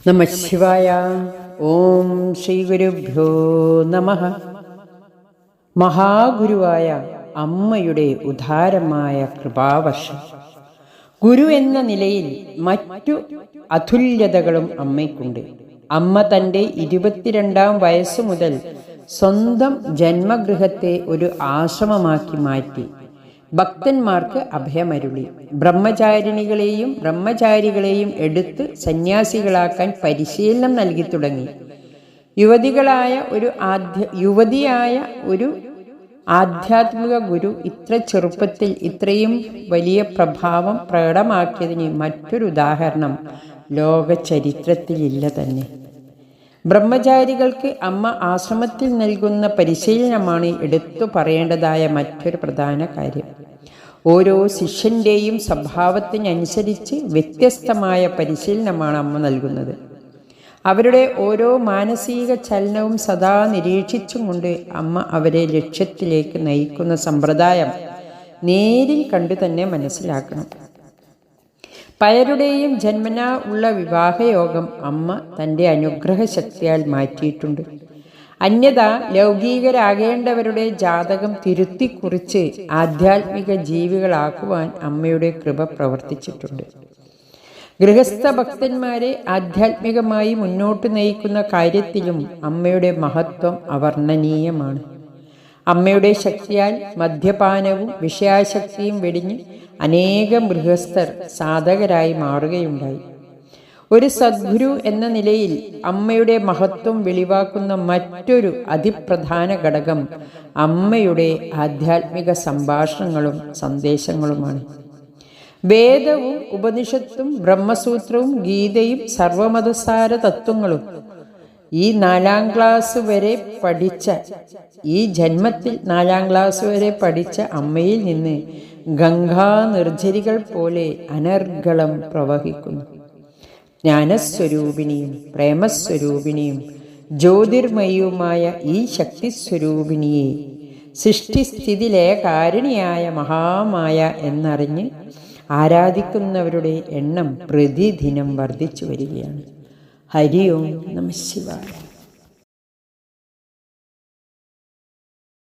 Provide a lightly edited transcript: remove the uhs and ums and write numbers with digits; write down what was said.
നമഃശിവായ. ഓം ശ്രീ ഗുരുഭ്യോ നമഃ. മഹാഗുരുവായ അമ്മയുടെ ഉദാരമായ കൃപാവർഷം. ഗുരു എന്ന നിലയിൽ മറ്റു അതുല്യതകളും അമ്മയ്ക്കുണ്ട്. അമ്മ തൻ്റെ 22-ാം വയസ്സു മുതൽ സ്വന്തം ജന്മഗൃഹത്തെ ഒരു ആശ്രമമാക്കി മാറ്റി ഭക്തന്മാർക്ക് അഭയമരുളി. ബ്രഹ്മചാരിണികളെയും ബ്രഹ്മചാരികളെയും എടുത്ത് സന്യാസികളാക്കാൻ പരിശീലനം നൽകി തുടങ്ങി. യുവതിയായ ഒരു ആധ്യാത്മിക ഗുരു ഇത്ര ചെറുപ്പത്തിൽ ഇത്രയും വലിയ പ്രഭാവം പ്രകടമാക്കിയതിന് മറ്റൊരു ഉദാഹരണം ലോക ചരിത്രത്തിലില്ല തന്നെ. ബ്രഹ്മചാരികൾക്ക് അമ്മ ആശ്രമത്തിൽ നൽകുന്ന പരിശീലനമാണ് എടുത്തു പറയേണ്ടതായ മറ്റൊരു പ്രധാന കാര്യം. ഓരോ ശിഷ്യൻ്റെയും സ്വഭാവത്തിനനുസരിച്ച് വ്യത്യസ്തമായ പരിശീലനമാണ് അമ്മ നൽകുന്നത്. അവരുടെ ഓരോ മാനസിക ചലനവും സദാ നിരീക്ഷിച്ചും കൊണ്ട് അമ്മ അവരെ ലക്ഷ്യത്തിലേക്ക് നയിക്കുന്ന സമ്പ്രദായം നേരിൽ കണ്ടു തന്നെ മനസ്സിലാക്കണം. പലരുടെയും ജന്മനാ ഉള്ള വിവാഹയോഗം അമ്മ തൻ്റെ അനുഗ്രഹ ശക്തിയാൽ മാറ്റിയിട്ടുണ്ട്. അന്യത ലൗകികരാകേണ്ടവരുടെ ജാതകം തിരുത്തിക്കുറിച്ച് ആധ്യാത്മിക ജീവികളാക്കുവാൻ അമ്മയുടെ കൃപ പ്രവർത്തിച്ചിട്ടുണ്ട്. ഗൃഹസ്ഥ ഭക്തന്മാരെ ആധ്യാത്മികമായി മുന്നോട്ട് നയിക്കുന്ന കാര്യത്തിലും അമ്മയുടെ മഹത്വം അവർണ്ണനീയമാണ്. അമ്മയുടെ ശക്തിയാൽ മദ്യപാനവും വിഷയാശക്തിയും വെടിഞ്ഞ് അനേകം ഗൃഹസ്ഥർ സാധകരായി മാറുകയുണ്ടായി. ഒരു സദ്ഗുരു എന്ന നിലയിൽ അമ്മയുടെ മഹത്വം വെളിവാക്കുന്ന മറ്റൊരു അതിപ്രധാന ഘടകം അമ്മയുടെ ആധ്യാത്മിക സംഭാഷണങ്ങളും സന്ദേശങ്ങളുമാണ്. വേദവും ഉപനിഷത്തും ബ്രഹ്മസൂത്രവും ഗീതയും സർവമതസാര തത്വങ്ങളും ഈ 4-ാം ക്ലാസ് വരെ പഠിച്ച ഈ ജന്മത്തിൽ 4-ാം ക്ലാസ് വരെ പഠിച്ച അമ്മയിൽ നിന്ന് ഗംഗാ നിർജ്ജരികൾ പോലെ അനർഗളം പ്രവഹിക്കുന്നു. ജ്ഞാനസ്വരൂപിണിയും പ്രേമസ്വരൂപിണിയും ജ്യോതിർമയുമായ ഈ ശക്തിസ്വരൂപിണിയെ സൃഷ്ടിസ്ഥിതിലേകാരിണിയായ മഹാമായ എന്നറിഞ്ഞ് ആരാധിക്കുന്നവരുടെ എണ്ണം പ്രതിദിനം വർദ്ധിച്ചു വരികയാണ്. ഹരി ഓം നമഃ ശിവായ.